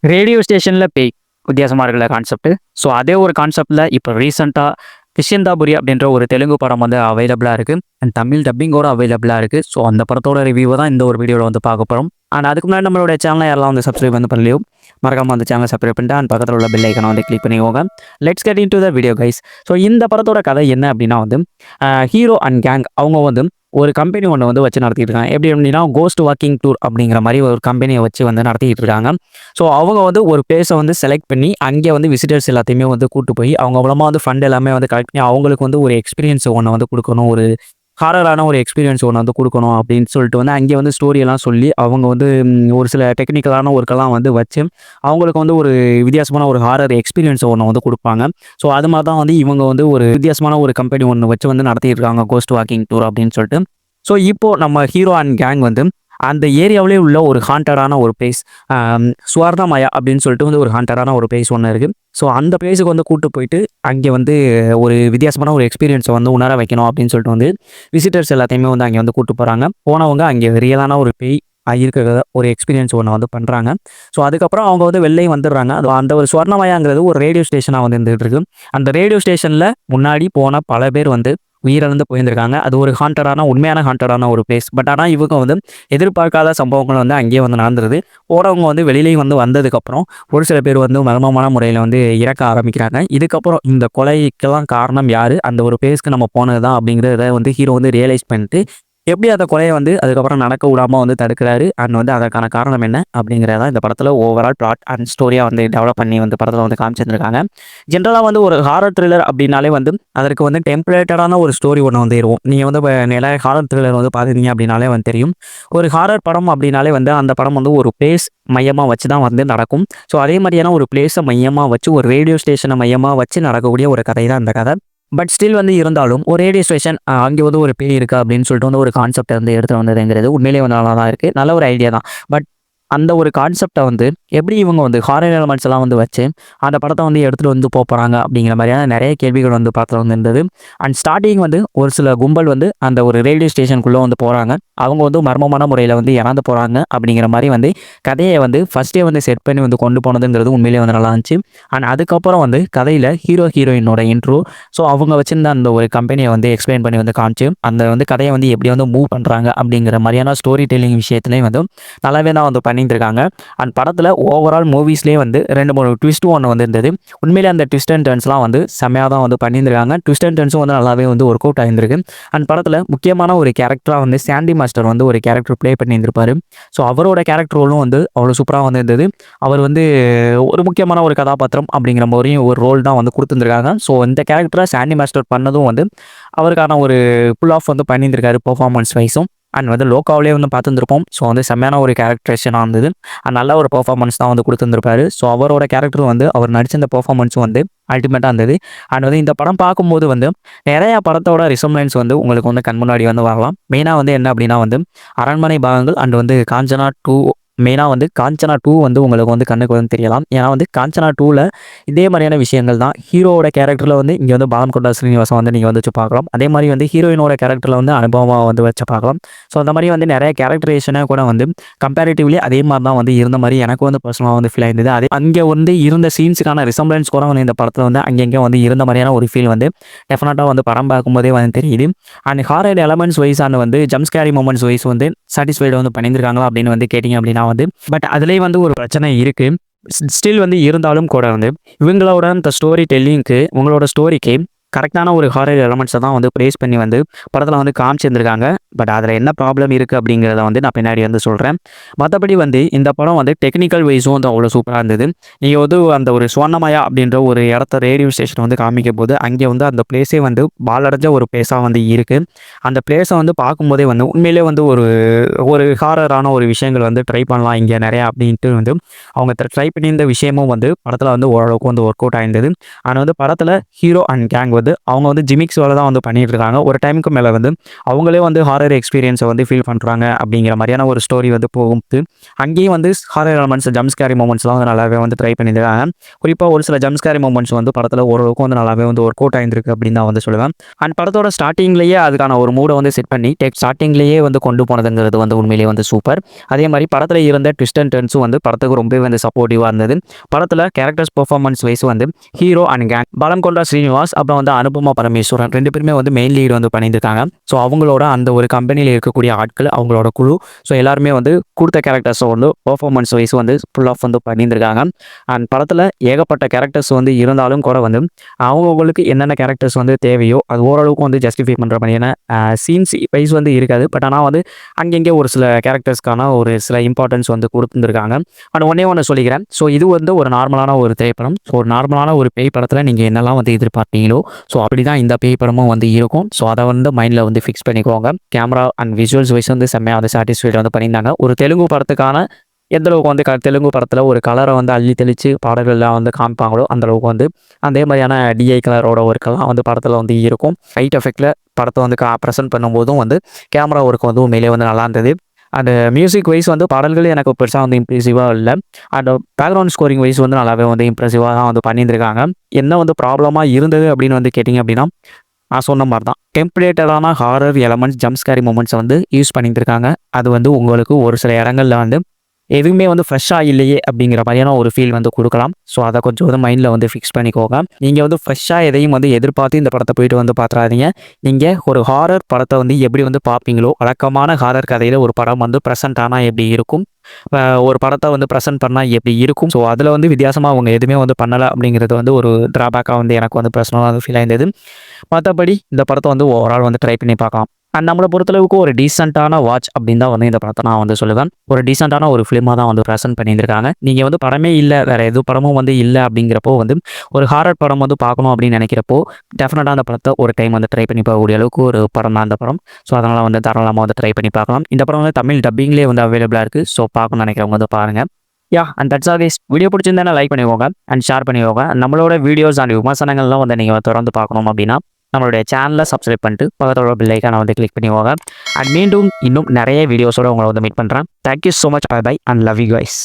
Radio ஸ்டேஷன்ல பேய். வித்தியாசமா இருக்குல்ல கான்செப்ட். ஸோ அதே ஒரு கான்செப்ட்ல இப்போ ரீசென்ட்டா கிஷ்யந்தாபுரி அப்படின்ற ஒரு தெலுங்கு படம் வந்து அவைலபிளா இருக்கு. அண்ட் தமிழ் டப்பிங்கோட அவைலபிளா இருக்கு. ஸோ அந்த படத்தோட ரிவ்யூவ தான் இந்த ஒரு வீடியோல வந்து பார்க்க போறோம். அண்ட் அதுக்கு முன்னாடி நம்மளோட சேனலை யாரெல்லாம் வந்து சப்ஸ்கிரைப் வந்து பண்ணலையோ மறக்காம அந்த சேனலை சப்ஸ்கிரைப் பண்ணிட்டு அண்ட் பக்கத்தில் உள்ள பெல் ஐக்கனை வந்து கிளிக் பண்ணிக்கோங்க. Let's get into the video guys. So இந்த படத்தோட கதை என்ன அப்படின்னா வந்து ஹீரோ அண்ட் கேங் அவங்க வந்து ஒரு கம்பெனி ஒன்று வந்து வச்சு நடத்திட்டு இருக்காங்க. எப்படி அப்படின்னா கோஸ்ட் வாக்கிங் டூர் அப்படிங்கிற மாதிரி ஒரு கம்பெனியை வச்சு வந்து நடத்திட்டு இருக்காங்க. ஸோ அவங்க வந்து ஒரு பிளேஸை வந்து செலக்ட் பண்ணி அங்கே வந்து விசிட்டர்ஸ் எல்லாத்தையுமே வந்து கூட்டு போய் அவங்க மூலமா வந்து ஃபண்ட் எல்லாமே வந்து கலெக்ட் பண்ணி அவங்களுக்கு வந்து ஒரு எக்ஸ்பீரியன்ஸ் ஒன்று வந்து கொடுக்கணும். ஒரு ஹாரரான ஒரு எக்ஸ்பீரியன்ஸ் ஒன்று வந்து கொடுக்கணும் அப்படின்னு சொல்லிட்டு வந்து அங்கே வந்து ஸ்டோரியெல்லாம் சொல்லி அவங்க வந்து ஒரு சில டெக்னிக்கலான ஒர்க்கெல்லாம் வந்து வச்சு அவங்களுக்கு வந்து ஒரு வித்தியாசமான ஒரு ஹாரர் எக்ஸ்பீரியன்ஸ் ஒன்று வந்து கொடுப்பாங்க. ஸோ அது மாதிரி தான் வந்து இவங்க வந்து ஒரு வித்தியாசமான ஒரு கம்பெனி ஒன்று வச்சு வந்து நடத்திட்டு இருக்காங்க கோஸ்ட் வாக்கிங் டூர் அப்படின்னு சொல்லிட்டு. ஸோ இப்போ நம்ம ஹீரோ அண்ட் கேங் வந்து அந்த ஏரியாவிலே உள்ள ஒரு ஹாண்டடான ஒரு பிளேஸ், சுவர்ணமயா அப்படின்னு சொல்லிட்டு வந்து ஒரு ஹாண்டடான ஒரு பிளேஸ் ஒன்று இருக்குது. ஸோ அந்த பிளேஸுக்கு வந்து கூட்டு போயிட்டு அங்கே வந்து ஒரு வித்தியாசமான ஒரு எக்ஸ்பீரியன்ஸை வந்து உணர வைக்கணும் அப்படின்னு சொல்லிட்டு வந்து விசிட்டர்ஸ் எல்லாத்தையுமே வந்து அங்கே வந்து கூட்டு போகிறாங்க. போனவங்க அங்கே ரியலான ஒரு பேய் இருக்கிற ஒரு எக்ஸ்பீரியன்ஸ் ஒன்று வந்து பண்ணுறாங்க. ஸோ அதுக்கப்புறம் அவங்க வந்து வெளிலையும் வந்துடுறாங்க. அது அந்த ஒரு சுவர்ணமயாங்கிறது ஒரு ரேடியோ ஸ்டேஷனாக வந்து இருந்துகிட்டு இருக்கு. அந்த ரேடியோ ஸ்டேஷனில் முன்னாடி போன பல பேர் வந்து உயிரிழந்து போயிருந்திருக்காங்க. அது ஒரு ஹாண்டடான உண்மையான ஹாண்டடான ஒரு பிளேஸ். பட் ஆனால் இவங்க வந்து எதிர்பார்க்காத சம்பவங்கள் வந்து அங்கேயே வந்து நடந்துருது. போகிறவங்க வந்து வெளியிலேயும் வந்து வந்ததுக்கப்புறம் ஒரு சில பேர் வந்து மர்மமான முறையில் வந்து இறக்க ஆரம்பிக்கிறாங்க. இதுக்கப்புறம் இந்த கொலைக்கெல்லாம் காரணம் யார், அந்த ஒரு பிளேஸ்க்கு நம்ம போனது தான் அப்படிங்கிறத வந்து ஹீரோ வந்து ரியலைஸ் பண்ணிட்டு எப்படி அந்த கொலையை வந்து அதுக்கப்புறம் நடக்க விடாமல் வந்து தடுக்கிறாரு அண்ட் வந்து அதற்கான காரணம் என்ன அப்படிங்கிறத இந்த படத்தில் ஓவரால் பிளாட் அண்ட் ஸ்டோரியாக வந்து டெவலப் பண்ணி வந்து படத்தில் வந்து காமிச்சிருக்காங்க. ஜென்ரலாக வந்து ஒரு ஹாரர் த்ரில்லர் அப்படின்னாலே வந்து அதற்கு வந்து டெம்ப்ளேட்டடான ஒரு ஸ்டோரி ஒன்று வந்து இருக்கும். நீங்கள் வந்து நிறைய ஹாரர் த்ரில்லர் வந்து பார்த்துருந்தீங்க அப்படின்னாலே வந்து தெரியும். ஒரு ஹாரர் படம் அப்படின்னாலே வந்து அந்த படம் வந்து ஒரு பிளேஸ் மையமாக வச்சு தான் வந்து நடக்கும். ஸோ அதே மாதிரியான ஒரு பிளேஸை மையமாக வச்சு ஒரு ரேடியோ ஸ்டேஷனை மையமாக வச்சு நடக்கக்கூடிய ஒரு கதை தான் அந்த கதை. பட் ஸ்டில் வந்து இருந்தாலும் ஒரு ரேடியோ ஸ்டேஷன் அங்கே வந்து ஒரு பேய் இருக்குது அப்படின்னு சொல்லிட்டு வந்து ஒரு கான்செப்டை வந்து எடுத்து வந்ததுங்கிறது உண்மையிலேயே வந்து நல்லா தான் இருக்குது. நல்ல ஒரு ஐடியா தான். பட் அந்த ஒரு கான்செப்டை வந்து எப்படி இவங்க வந்து ஹாரர் எலமெண்ட்ஸ் எல்லாம் வந்து வச்சு அந்த படத்தை வந்து எடுத்துகிட்டு வந்து போகிறாங்க அப்படிங்கிற மாதிரியான நிறைய கேள்விகள் வந்து படத்தில் வந்து இருந்தது. அண்ட் ஸ்டார்டிங் வந்து ஒரு சில கும்பல் வந்து அந்த ஒரு ரேடியோ ஸ்டேஷனுக்குள்ளே வந்து போகிறாங்க. அவங்க வந்து மர்மமான முறையில் வந்து இறந்து போகிறாங்க அப்படிங்கிற மாதிரி வந்து கதையை வந்து ஃபஸ்ட்டே வந்து செட் பண்ணி வந்து கொண்டு போனதுங்கிறது உண்மையிலேயே வந்து நல்லா இருந்துச்சு. அண்ட் அதுக்கப்புறம் வந்து கதையில் ஹீரோயினோட இன்ட்ரோ, ஸோ அவங்க வச்சிருந்த அந்த ஒரு கம்பெனியை வந்து எக்ஸ்பிளைன் பண்ணி வந்து காமிச்சு அந்த வந்து கதையை வந்து எப்படி வந்து மூவ் பண்ணுறாங்க அப்படிங்கிற மாதிரியான ஸ்டோரி டெல்லிங் விஷயத்துலேயும் வந்து நல்லாவே தான் வந்து பண்ணியிருக்காங்க. அண்ட் படத்தில் ஓவரால் மூவிஸ்லேயே வந்து 2-3 ட்விஸ்ட்டும் ஒன்று வந்து இருந்தது. உண்மையிலே அந்த ட்விஸ்ட் அண்ட் டர்ன்ஸ்லாம் வந்து செம்மையாக தான் வந்து பண்ணியிருக்காங்க. ட்விஸ்ட் அண்ட் டர்ன்ஸும் வந்து நல்லாவே வந்து ஒர்க் அவுட் ஆகியிருந்திருக்கு. அண்ட் படத்தில் முக்கியமான ஒரு கேரக்டராக வந்து சாண்டி மாஸ்டர் வந்து ஒரு கேரக்டர் ப்ளே பண்ணியிருந்திருப்பார். ஸோ அவரோட கேரக்டர் ரோலும் வந்து அவ்வளோ சூப்பராக வந்து இருந்தது. அவர் வந்து ஒரு முக்கியமான ஒரு கதாபாத்திரம் அப்படிங்கிற மாதிரியும் ஒரு ரோல் தான் வந்து கொடுத்துருந்துருக்காங்க. ஸோ இந்த கேரக்டரை சாண்டி மாஸ்டர் பண்ணதும் வந்து அவருக்கான ஒரு புல் ஆஃப் வந்து பண்ணியிருந்திருக்காரு பெர்ஃபார்மன்ஸ் வைஸும். அண்ட் வந்து லோக்காவிலே வந்து பார்த்துருப்போம். ஸோ வந்து செம்மையான ஒரு கேரக்டரேஷனாக இருந்தது. நல்ல ஒரு பெர்ஃபார்மன்ஸ் தான் வந்து கொடுத்துருந்துருப்பாரு. ஸோ அவரோட கேரக்டர் வந்து அவர் நடிச்சிருந்த பெர்ஃபார்மன்ஸும் வந்து அல்டிமேட்டாக இருந்தது. அண்ட் வந்து இந்த படம் பார்க்கும்போது வந்து நிறையா படத்தோட ரிசம்லன்ஸ் வந்து உங்களுக்கு வந்து கண் முன்னாடி வந்து வரலாம். மெயினாக வந்து என்ன அப்படின்னா வந்து அரண்மனை பாகங்கள் அண்ட் வந்து காஞ்சனா 2, மெயினாக வந்து காஞ்சனா 2 வந்து உங்களுக்கு வந்து கண்ணுக்கு வந்து தெரியலாம். ஏன்னா வந்து காஞ்சனா 2ல் இதே மாதிரியான விஷயங்கள் தான் ஹீரோவோட கேரக்டரில் வந்து இங்கே வந்து பாலம்கொண்டா ஸ்ரீனிவாசன் வந்து நீங்கள் வந்து வச்சு பார்க்கலாம். அதே மாதிரி வந்து ஹீரோயினோட கேரக்டரில் வந்து அனுபவமாக வந்து வச்சு பார்க்கலாம். ஸோ அந்த மாதிரி வந்து நிறைய கேரக்டரேஷனை கூட வந்து கம்பேரிட்டிவ்லி அதே மாதிரி தான் வந்து இருந்த மாதிரி எனக்கு வந்து பர்சனலாக வந்து ஃபீல் ஆயிருந்தது. அதே அங்கே வந்து இருந்த சீன்ஸுக்கான ரிசம்லன்ஸ் கூட வந்து இந்த படத்தில் வந்து அங்கங்கே வந்து இருந்த மாதிரியான ஒரு ஃபீல் வந்து டெஃபினட்டாக வந்து படம் பார்க்கும்போதே வந்து தெரியுது. And horror elements wise and வந்து ஜம்ஸ்கேரி மூமெண்ட்ஸ் வைஸ் வந்து சாட்டிஸ்ஃபைடு வந்து பண்ணியிருக்காங்களா அப்படின்னு வந்து கேட்டிங்க அப்படின்னா வந்து பட் அதுலேயே வந்து ஒரு பிரச்சனை இருக்குது. ஸ்டில் வந்து இருந்தாலும் கூட வந்து இவங்களோட அந்த ஸ்டோரி டெல்லிங்க்கு உங்களோட ஸ்டோரிக்கு கரெக்டான ஒரு ஹாரர் எலமெண்ட்ஸை தான் வந்து ப்ளேஸ் பண்ணி வந்து படத்தில் வந்து காமிச்சிருந்துருக்காங்க. பட் அதில் என்ன ப்ராப்ளம் இருக்குது அப்படிங்கிறத வந்து நான் பின்னாடி வந்து சொல்கிறேன். மற்றபடி வந்து இந்த படம் வந்து டெக்னிக்கல் வைஸும் வந்து அவ்வளோ சூப்பராக இருந்தது. நீங்கள் வந்து அந்த ஒரு சுவர்ணமயா அப்படின்ற ஒரு இடத்த ரேடியோ ஸ்டேஷன் வந்து காமிக்கும் போது அங்கே வந்து அந்த பிளேஸே வந்து பாலடைஞ்ச ஒரு பிளேஸாக வந்து இருக்குது. அந்த பிளேஸை வந்து பார்க்கும்போதே வந்து உண்மையிலே வந்து ஒரு ஒரு ஹாரரான ஒரு விஷயங்கள் வந்து ட்ரை பண்ணலாம் இங்கே நிறையா அப்படின்ட்டு வந்து அவங்க ட்ரை பண்ணியிருந்த விஷயமும் வந்து படத்தில் வந்து ஓரளவுக்கு வந்து ஒர்க் அவுட் ஆயிருந்தது. ஆனால் வந்து படத்தில் ஹீரோ அண்ட் கேங் வந்து அவங்க வந்து ஜிமிக்ஸ் வேலை தான் வந்து பண்ணிட்டு இருக்காங்க. ஒரு டைமுக்கு மேலே வந்து அவங்களே வந்து ஹாரர் எக்ஸ்பீரியன்ஸை வந்து ஃபீல் பண்ணுறாங்க அப்படிங்கிற மாதிரியான ஒரு ஸ்டோரி வந்து போகுது. அங்கேயும் வந்து ஹாரர் எலமெண்ட்ஸ் ஜம்ப் ஸ்கேரி மூமெண்ட்ஸ்லாம் வந்து நல்லாவே வந்து ட்ரை பண்ணியிருக்காங்க. குறிப்பாக ஒரு சில ஜம்ப் ஸ்கேரி மூமெண்ட்ஸ் வந்து படத்தில் ஓரளவுக்கு வந்து நல்லாவே வந்து ஒர்க் அவுட் ஆயிருந்திருக்கு அப்படின்னு தான் வந்து சொல்லுவேன். அண்ட் படத்தோட ஸ்டார்டிங்லேயே அதுக்கான ஒரு மூடை வந்து செட் பண்ணி ஸ்டார்டிங்லேயே வந்து கொண்டு போனதுங்கிறது வந்து உண்மையிலேயே வந்து சூப்பர். அதே மாதிரி படத்தில் இருந்த ட்விஸ்ட் அண்ட் டர்ன்ஸும் வந்து படத்துக்கு ரொம்பவே வந்து சப்போர்ட்டிவாக இருந்தது. படத்தில் கேரக்டர்ஸ் பெர்ஃபார்மன்ஸ் வைஸ் வந்து ஹீரோ அண்ட் கேங் பலம் கொண்ட ஸ்ரீனிவாஸ் அப்புறம் வந்து அனுபமா பரமேஸ்வரன் 2 பேருமே வந்து மெயின் லீடு வந்து பண்ணியிருக்காங்க. ஸோ அவங்களோட அந்த ஒரு கம்பெனியில் இருக்கக்கூடிய ஆட்கள் அவங்களோட குழு ஸோ எல்லாருமே வந்து கொடுத்த கேரக்டர்ஸை வந்து பெர்ஃபார்மன்ஸ் வைஸ் வந்து ஃபுல் ஆஃப் வந்து பண்ணியிருக்காங்க. அண்ட் படத்தில் ஏகப்பட்ட கேரக்டர்ஸ் வந்து இருந்தாலும் கூட வந்து அவங்களுக்கு என்னென்ன கேரக்டர்ஸ் வந்து தேவையோ அது ஓரளவுக்கு வந்து ஜஸ்டிஃபை பண்ணுற மாதிரியான சீன்ஸ் வைஸ் வந்து இருக்காது. பட் ஆனால் வந்து அங்கங்கே ஒரு சில கேரக்டர்ஸ்க்கான ஒரு சில இம்பார்ட்டன்ஸ் வந்து கொடுத்துருக்காங்க. அண்ட் ஒன்று சொல்லிக்கிறேன். ஸோ இது வந்து ஒரு நார்மலான ஒரு திரைப்படம். ஸோ ஒரு நார்மலான ஒரு பேய் படத்தில் நீங்கள் என்னெல்லாம் வந்து எதிர்பார்த்தீங்களோ ஸோ அப்படி தான் இந்த பேய் படமும் வந்து இருக்கும். ஸோ அதை வந்து மைண்டில் வந்து ஃபிக்ஸ் பண்ணிக்கோங்க. கேமரா அண்ட் விஷுவல்ஸ் வைஸ் வந்து செம்மையாக வந்து சாட்டிஸ்ஃபைட் வந்து பண்ணியிருந்தாங்க. ஒரு தெலுங்கு படத்துக்கான எந்த அளவுக்கு வந்து தெலுங்கு படத்தில் ஒரு கலரை வந்து அள்ளி தெளித்து பாடல்கள்லாம் வந்து காமிப்பாங்களோ அந்தளவுக்கு வந்து அதே மாதிரியான டிஐ கலரோட ஒர்க்கெல்லாம் வந்து படத்தில் வந்து இருக்கும். லைட் எஃபெக்டில் படத்தை வந்து ப்ரெசென்ட் பண்ணும்போதும் வந்து கேமரா ஒர்க் வந்து உண்மையிலே வந்து நல்லா இருந்தது. அண்ட் மியூசிக் வைஸ் வந்து பாடல்கள் எனக்கு பெருசாக வந்து இம்ப்ரெசிவாக இல்லை. அண்ட் பேக்ரவுண்ட் ஸ்கோரிங் வைஸ் வந்து நல்லாவே வந்து இம்ப்ரெசிவாக தான் வந்து பண்ணியிருந்திருக்காங்க. என்ன வந்து ப்ராப்ளமாக இருந்தது அப்படின்னு வந்து கேட்டிங்க அப்படின்னா நான் சொன்ன மாதிரி தான் டெம்ப்ளேட்டடான ஹாரர் எலமெண்ட்ஸ் ஜம்ப் ஸ்கேரி மூமெண்ட்ஸை வந்து யூஸ் பண்ணிட்டு இருக்காங்க. அது வந்து உங்களுக்கு ஒரு சில இடங்களில் வந்து எதுவுமே வந்து ஃப்ரெஷ்ஷாக இல்லையே அப்படிங்கிற மாதிரியான ஒரு ஃபீல் வந்து கொடுக்கலாம். ஸோ அதை கொஞ்சம் வந்து மைண்டில் வந்து ஃபிக்ஸ் பண்ணிக்கோங்க. நீங்கள் வந்து ஃப்ரெஷ்ஷாக எதையும் வந்து எதிர்பார்த்து இந்த படத்தை போயிட்டு வந்து பார்த்துறாதீங்க. நீங்கள் ஒரு ஹாரர் படத்தை வந்து எப்படி வந்து பார்ப்பீங்களோ வழக்கமான ஹாரர் கதையில் ஒரு படம் வந்து ப்ரெசென்ட் ஆனால் எப்படி இருக்கும், ஒரு படத்தை வந்து ப்ரெசென்ட் பண்ணால் எப்படி இருக்கும், ஸோ அதில் வந்து வித்தியாசமாக அவங்க எதுவுமே வந்து பண்ணலை அப்படிங்கிறது வந்து ஒரு ட்ராபேக்காக வந்து எனக்கு வந்து பர்சனலாக வந்து ஃபீல் ஆயிருந்தது. மற்றபடி இந்த படத்தை வந்து ஓவரால் வந்து ட்ரை பண்ணி பார்க்கலாம். அண்ட் நம்மளை பொறுத்தளவுக்கு ஒரு டீசெண்டான வாட்ச் அப்படின்னு தான் வந்து இந்த படத்தை நான் வந்து சொல்லுவேன். ஒரு டீசெண்டான ஒரு ஃபிலிமாக தான் வந்து ப்ரெசென்ட் பண்ணியிருக்காங்க. நீங்கள் வந்து படமே இல்லை, வேறு எதுவும் படமும் வந்து இல்லை அப்படிங்கிறப்போ வந்து ஒரு ஹாரர் படம் வந்து பார்க்கணும் அப்படின்னு நினைக்கிறப்போ டெஃபினட்டாக அந்த படத்தை ஒரு டைம் வந்து ட்ரை பண்ணி பார்க்கக்கூடிய அளவுக்கு ஒரு படம் தான் அந்த படம். ஸோ அதனால் வந்து தாராளமாக வந்து ட்ரை பண்ணி பார்க்கலாம். இந்த படம் வந்து தமிழ் டப்பிங்லேயே வந்து அவைலபிளாக இருக்குது. ஸோ பார்க்கணும்னு நினைக்கிறவங்க வந்து பாருங்கள். And that's all guys. Video பிடிச்சிருந்தா லைக் பண்ணிக்கோங்க அண்ட் ஷேர் பண்ணிக்கோங்க. நம்மளோட வீடியோஸ் அண்ட் விமர்சனங்கள்லாம் வந்து நீங்கள் தொடர்ந்து பார்க்கணும் அப்படின்னா நம்மளுடைய சேனலை சப்ஸ்கிரைப் பண்ணிட்டு பக்கத்தோட பெல் ஐக்கானை வந்து கிளிக் பண்ணிக்கோங்க. அண்ட் மீண்டும் இன்னும் நிறைய வீடியோஸோட உங்களை வந்து மீட் பண்ணுறேன். Thank you so much. Bye and love you guys.